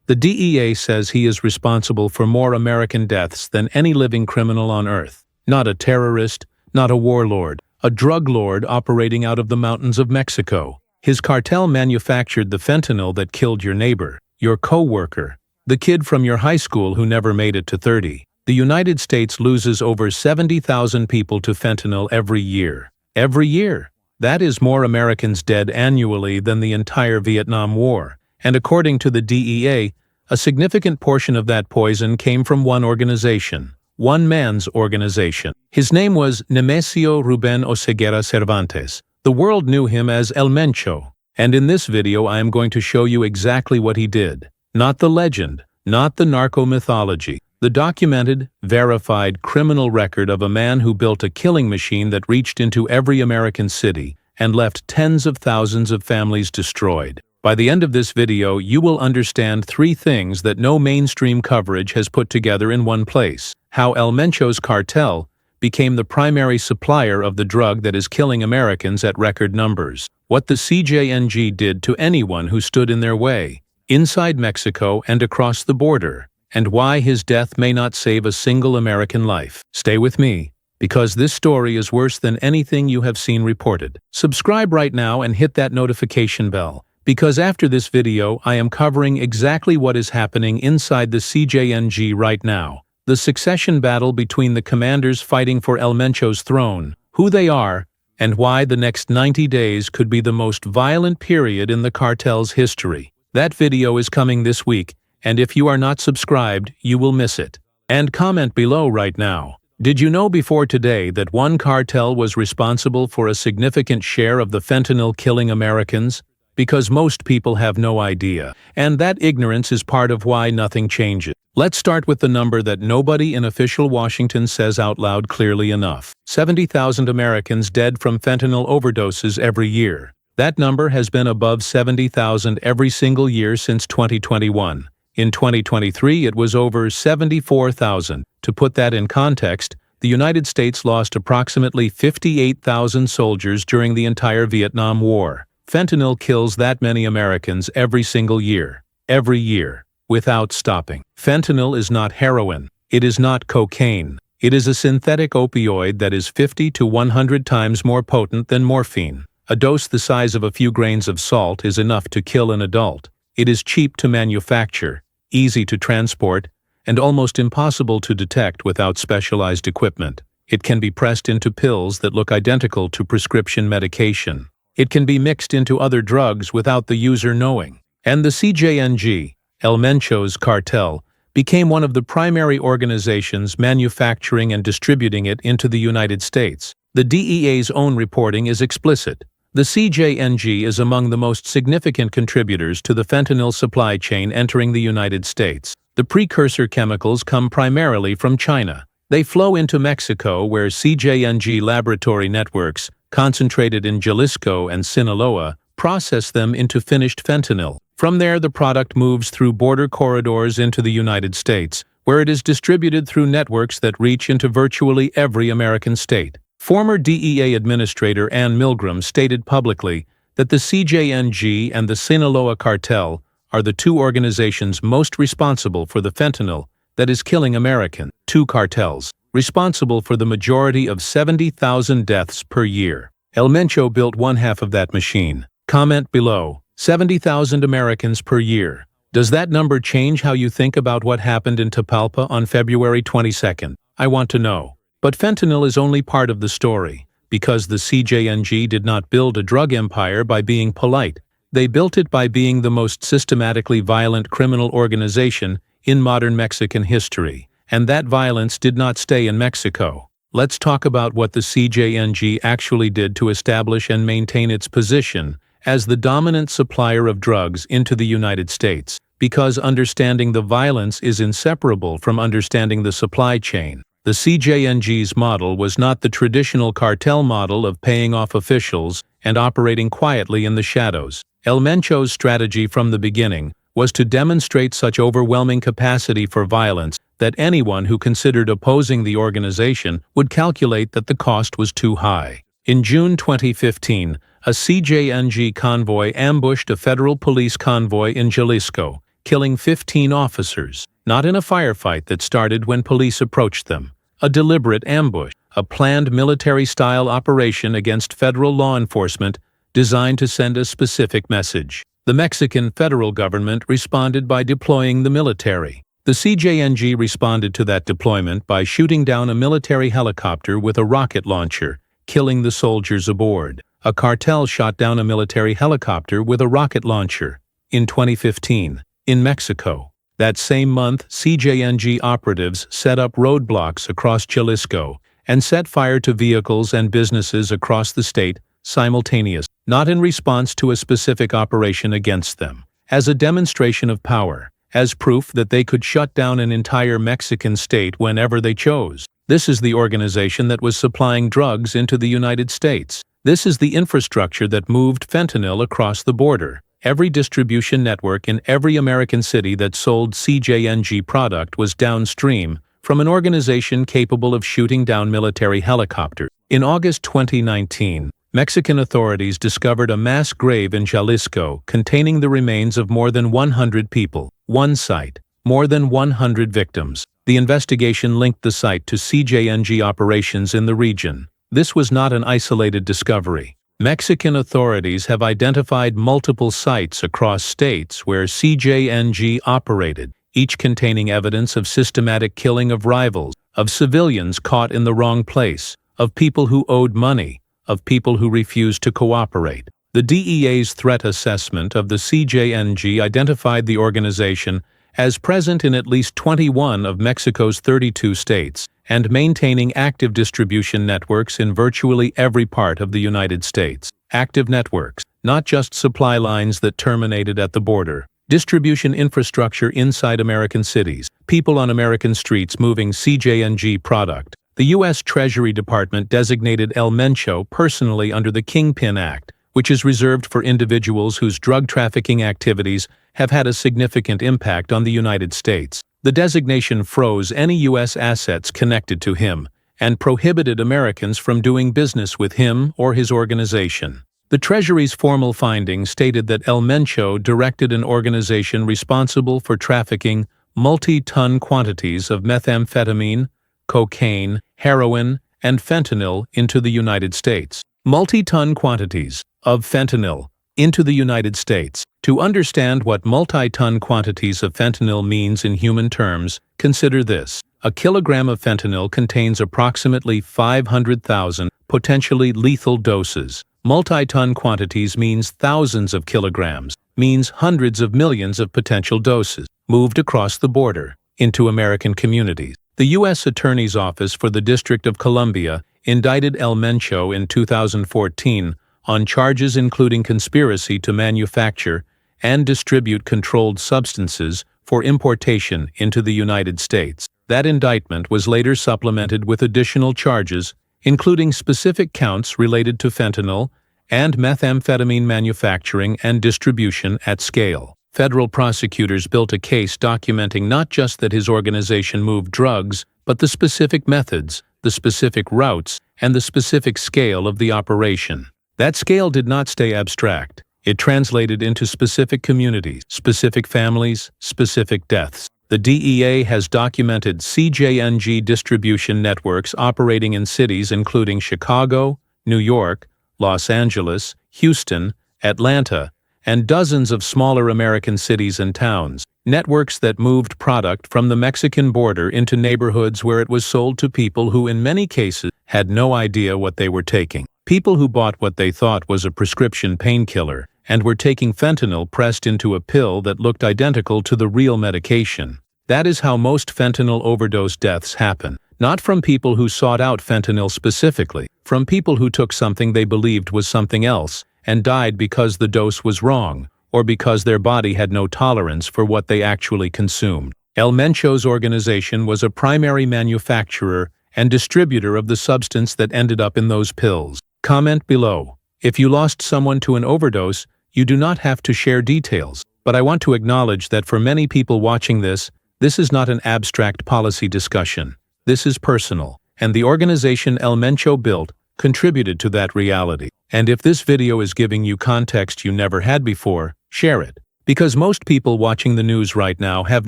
The DEA says he is responsible for more American deaths than any living criminal on Earth. Not a terrorist, not a warlord, a drug lord operating out of the mountains of Mexico. His cartel manufactured the fentanyl that killed your neighbor, your co-worker, the kid from your high school who never made it to 30. The United States loses over 70,000 people to fentanyl every year. Every year. That is more Americans dead annually than the entire Vietnam War. And according to the DEA, a significant portion of that poison came from one organization, one man's organization. His name was Nemesio Ruben Oseguera Cervantes. The world knew him as El Mencho. And in this video I am going to show you exactly what he did. Not the legend, not the narco-mythology. The documented, verified criminal record of a man who built a killing machine that reached into every American city and left tens of thousands of families destroyed. By the end of this video, you will understand 3 things that no mainstream coverage has put together in one place. How El Mencho's cartel became the primary supplier of the drug that is killing Americans at record numbers. What the CJNG did to anyone who stood in their way, inside Mexico and across the border, and why his death may not save a single American life. Stay with me, because this story is worse than anything you have seen reported. Subscribe right now and hit that notification bell, because after this video I am covering exactly what is happening inside the CJNG right now. The succession battle between the commanders fighting for El Mencho's throne, who they are, and why the next 90 days could be the most violent period in the cartel's history. That video is coming this week, and if you are not subscribed, you will miss it. And comment below right now. Did you know before today that one cartel was responsible for a significant share of the fentanyl killing Americans? Because most people have no idea, and that ignorance is part of why nothing changes. Let's start with the number that nobody in official Washington says out loud clearly enough. 70,000 Americans dead from fentanyl overdoses every year. That number has been above 70,000 every single year since 2021. In 2023, it was over 74,000. To put that in context, the United States lost approximately 58,000 soldiers during the entire Vietnam War. Fentanyl kills that many Americans every single year. Every year. Without stopping. Fentanyl is not heroin. It is not cocaine. It is a synthetic opioid that is 50 to 100 times more potent than morphine. A dose the size of a few grains of salt is enough to kill an adult. It is cheap to manufacture, easy to transport, and almost impossible to detect without specialized equipment. It can be pressed into pills that look identical to prescription medication. It can be mixed into other drugs without the user knowing. And the CJNG, El Mencho's cartel, became one of the primary organizations manufacturing and distributing it into the United States. The DEA's own reporting is explicit. The CJNG is among the most significant contributors to the fentanyl supply chain entering the United States. The precursor chemicals come primarily from China. They flow into Mexico, where CJNG laboratory networks, concentrated in Jalisco and Sinaloa, process them into finished fentanyl. From there, the product moves through border corridors into the United States, where it is distributed through networks that reach into virtually every American state. Former DEA Administrator Ann Milgram stated publicly that the CJNG and the Sinaloa cartel are the 2 organizations most responsible for the fentanyl that is killing Americans. 2 cartels, responsible for the majority of 70,000 deaths per year. El Mencho built one half of that machine. Comment below. 70,000 Americans per year. Does that number change how you think about what happened in Tapalpa on February 22nd? I want to know. But fentanyl is only part of the story, because the CJNG did not build a drug empire by being polite. They built it by being the most systematically violent criminal organization in modern Mexican history. And that violence did not stay in Mexico. Let's talk about what the CJNG actually did to establish and maintain its position as the dominant supplier of drugs into the United States, because understanding the violence is inseparable from understanding the supply chain. The CJNG's model was not the traditional cartel model of paying off officials and operating quietly in the shadows. El Mencho's strategy from the beginning was to demonstrate such overwhelming capacity for violence that anyone who considered opposing the organization would calculate that the cost was too high. In June 2015, a CJNG convoy ambushed a federal police convoy in Jalisco, killing 15 officers, not in a firefight that started when police approached them. A deliberate ambush, a planned military-style operation against federal law enforcement designed to send a specific message. The Mexican federal government responded by deploying the military. The CJNG responded to that deployment by shooting down a military helicopter with a rocket launcher, killing the soldiers aboard. A cartel shot down a military helicopter with a rocket launcher in 2015 in Mexico. That same month, CJNG operatives set up roadblocks across Jalisco and set fire to vehicles and businesses across the state simultaneously, not in response to a specific operation against them, as a demonstration of power, as proof that they could shut down an entire Mexican state whenever they chose. This is the organization that was supplying drugs into the United States. This is the infrastructure that moved fentanyl across the border. Every distribution network in every American city that sold CJNG product was downstream from an organization capable of shooting down military helicopters. In August 2019, Mexican authorities discovered a mass grave in Jalisco containing the remains of more than 100 people. One site, more than 100 victims. The investigation linked the site to CJNG operations in the region. This was not an isolated discovery. Mexican authorities have identified multiple sites across states where CJNG operated, each containing evidence of systematic killing of rivals, of civilians caught in the wrong place, of people who owed money, of people who refused to cooperate. The DEA's threat assessment of the CJNG identified the organization as present in at least 21 of Mexico's 32 states and maintaining active distribution networks in virtually every part of the United States. Active networks, not just supply lines that terminated at the border. Distribution infrastructure inside American cities, people on American streets moving CJNG product. The U.S. Treasury Department designated El Mencho personally under the Kingpin Act, which is reserved for individuals whose drug trafficking activities have had a significant impact on the United States. The designation froze any U.S. assets connected to him and prohibited Americans from doing business with him or his organization. The Treasury's formal findings stated that El Mencho directed an organization responsible for trafficking multi-ton quantities of methamphetamine, cocaine, heroin, and fentanyl into the United States. Multi-ton quantities of fentanyl into the United States. To understand what multi-ton quantities of fentanyl means in human terms, consider this. A kilogram of fentanyl contains approximately 500,000 potentially lethal doses. Multi-ton quantities means thousands of kilograms, means hundreds of millions of potential doses, moved across the border into American communities. The U.S. Attorney's Office for the District of Columbia indicted El Mencho in 2014 on charges including conspiracy to manufacture and distribute controlled substances for importation into the United States. That indictment was later supplemented with additional charges, including specific counts related to fentanyl and methamphetamine manufacturing and distribution at scale. Federal prosecutors built a case documenting not just that his organization moved drugs, but the specific methods, the specific routes, and the specific scale of the operation. That scale did not stay abstract. It translated into specific communities, specific families, specific deaths. The DEA has documented CJNG distribution networks operating in cities including Chicago, New York, Los Angeles, Houston, Atlanta, and dozens of smaller American cities and towns, networks that moved product from the Mexican border into neighborhoods where it was sold to people who in many cases had no idea what they were taking. People who bought what they thought was a prescription painkiller and were taking fentanyl pressed into a pill that looked identical to the real medication. That is how most fentanyl overdose deaths happen. Not from people who sought out fentanyl specifically, from people who took something they believed was something else and died because the dose was wrong, or because their body had no tolerance for what they actually consumed. El Mencho's organization was a primary manufacturer and distributor of the substance that ended up in those pills. Comment below. If you lost someone to an overdose, you do not have to share details, but I want to acknowledge that for many people watching this is not an abstract policy discussion. This is personal, and the organization El Mencho built contributed to that reality. And if this video is giving you context you never had before, share it. Because most people watching the news right now have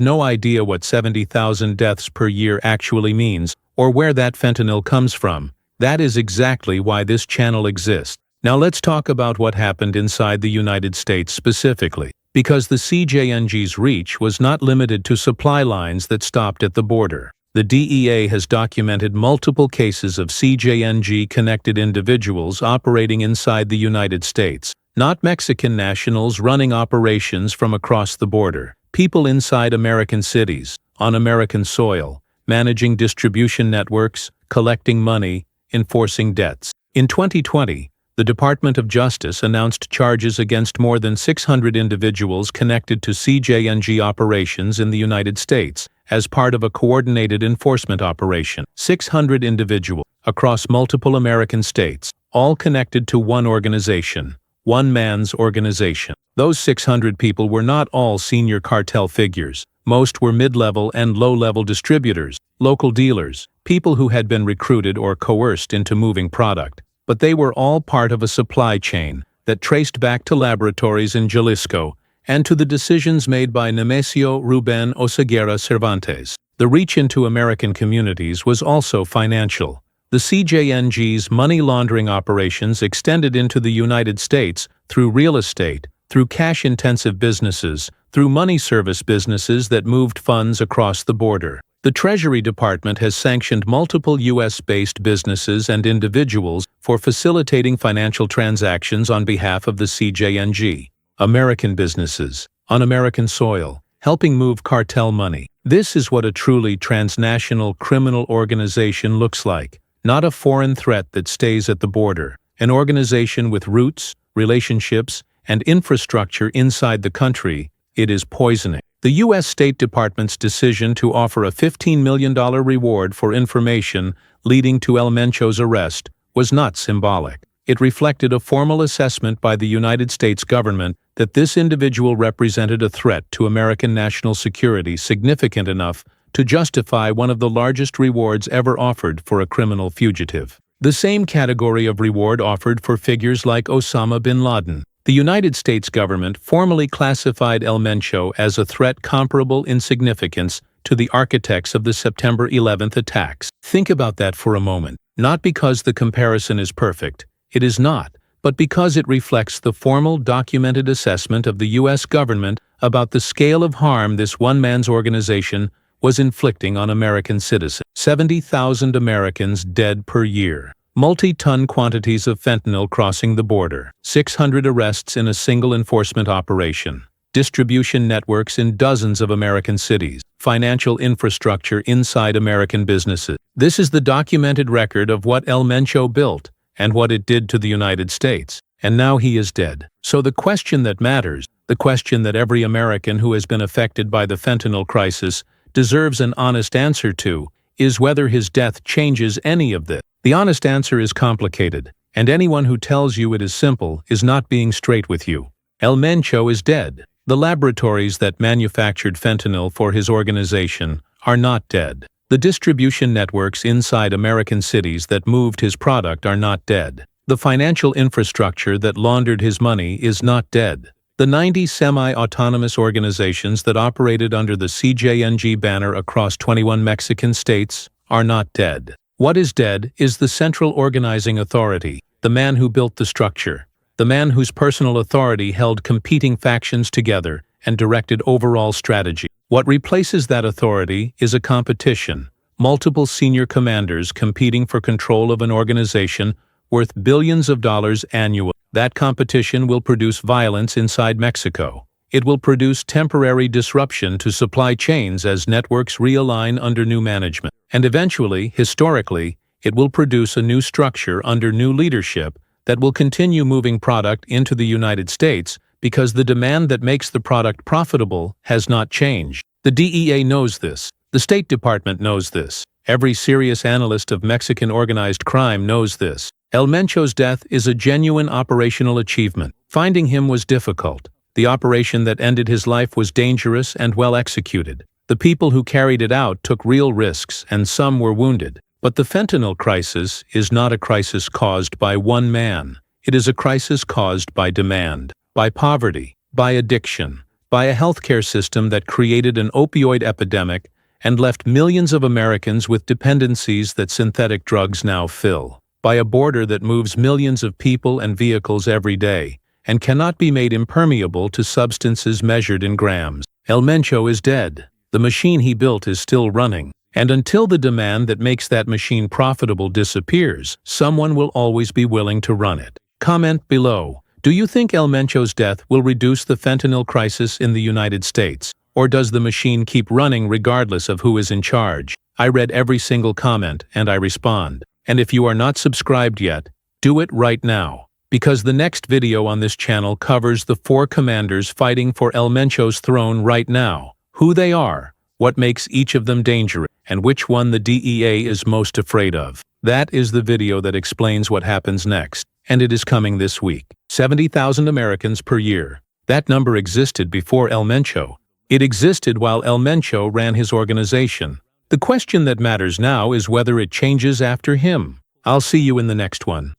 no idea what 70,000 deaths per year actually means, or where that fentanyl comes from. That is exactly why this channel exists. Now let's talk about what happened inside the United States specifically. Because the CJNG's reach was not limited to supply lines that stopped at the border. The DEA has documented multiple cases of CJNG-connected individuals operating inside the United States. Not Mexican nationals running operations from across the border. People inside American cities, on American soil, managing distribution networks, collecting money, enforcing debts. In 2020, the Department of Justice announced charges against more than 600 individuals connected to CJNG operations in the United States as part of a coordinated enforcement operation. 600 individuals across multiple American states, all connected to one organization, one man's organization. Those 600 people were not all senior cartel figures. Most were mid-level and low-level distributors, local dealers, people who had been recruited or coerced into moving product. But they were all part of a supply chain that traced back to laboratories in Jalisco and to the decisions made by Nemesio Ruben Oseguera Cervantes. The reach into American communities was also financial. The CJNG's money laundering operations extended into the United States through real estate, through cash-intensive businesses, through money service businesses that moved funds across the border. The Treasury Department has sanctioned multiple U.S.-based businesses and individuals for facilitating financial transactions on behalf of the CJNG. American businesses, on American soil, helping move cartel money. This is what a truly transnational criminal organization looks like. Not a foreign threat that stays at the border. An organization with roots, relationships, and infrastructure inside the country. It is poisoning. The U.S. State Department's decision to offer a $15 million reward for information leading to El Mencho's arrest was not symbolic. It reflected a formal assessment by the United States government that this individual represented a threat to American national security significant enough to justify one of the largest rewards ever offered for a criminal fugitive. The same category of reward offered for figures like Osama bin Laden. The United States government formally classified El Mencho as a threat comparable in significance to the architects of the September 11th attacks. Think about that for a moment. Not because the comparison is perfect, it is not, but because it reflects the formal documented assessment of the U.S. government about the scale of harm this one man's organization was inflicting on American citizens. 70,000 Americans dead per year. Multi-ton quantities of fentanyl crossing the border. 600 arrests in a single enforcement operation. Distribution networks in dozens of American cities. Financial infrastructure inside American businesses. This is the documented record of what El Mencho built and what it did to the United States. And now he is dead. So the question that matters, the question that every American who has been affected by the fentanyl crisis deserves an honest answer to, is whether his death changes any of this. The honest answer is complicated, and anyone who tells you it is simple is not being straight with you. El Mencho is dead. The laboratories that manufactured fentanyl for his organization are not dead. The distribution networks inside American cities that moved his product are not dead. The financial infrastructure that laundered his money is not dead. The 90 semi-autonomous organizations that operated under the CJNG banner across 21 Mexican states are not dead. What is dead is the central organizing authority, the man who built the structure, the man whose personal authority held competing factions together and directed overall strategy. What replaces that authority is a competition, multiple senior commanders competing for control of an organization worth billions of dollars annually. That competition will produce violence inside Mexico. It will produce temporary disruption to supply chains as networks realign under new management. And eventually, historically, it will produce a new structure under new leadership that will continue moving product into the United States because the demand that makes the product profitable has not changed. The DEA knows this. The State Department knows this. Every serious analyst of Mexican organized crime knows this. El Mencho's death is a genuine operational achievement. Finding him was difficult. The operation that ended his life was dangerous and well executed. The people who carried it out took real risks, and some were wounded. But the fentanyl crisis is not a crisis caused by one man. It is a crisis caused by demand, by poverty, by addiction, by a healthcare system that created an opioid epidemic and left millions of Americans with dependencies that synthetic drugs now fill, by a border that moves millions of people and vehicles every day and cannot be made impermeable to substances measured in grams. El Mencho is dead. The machine he built is still running. And until the demand that makes that machine profitable disappears, someone will always be willing to run it. Comment below. Do you think El Mencho's death will reduce the fentanyl crisis in the United States? Or does the machine keep running regardless of who is in charge? I read every single comment and I respond. And if you are not subscribed yet, do it right now. Because the next video on this channel covers the 4 commanders fighting for El Mencho's throne right now, who they are, what makes each of them dangerous, and which one the DEA is most afraid of. That is the video that explains what happens next, and it is coming this week. 70,000 Americans per year. That number existed before El Mencho. It existed while El Mencho ran his organization. The question that matters now is whether it changes after him. I'll see you in the next one.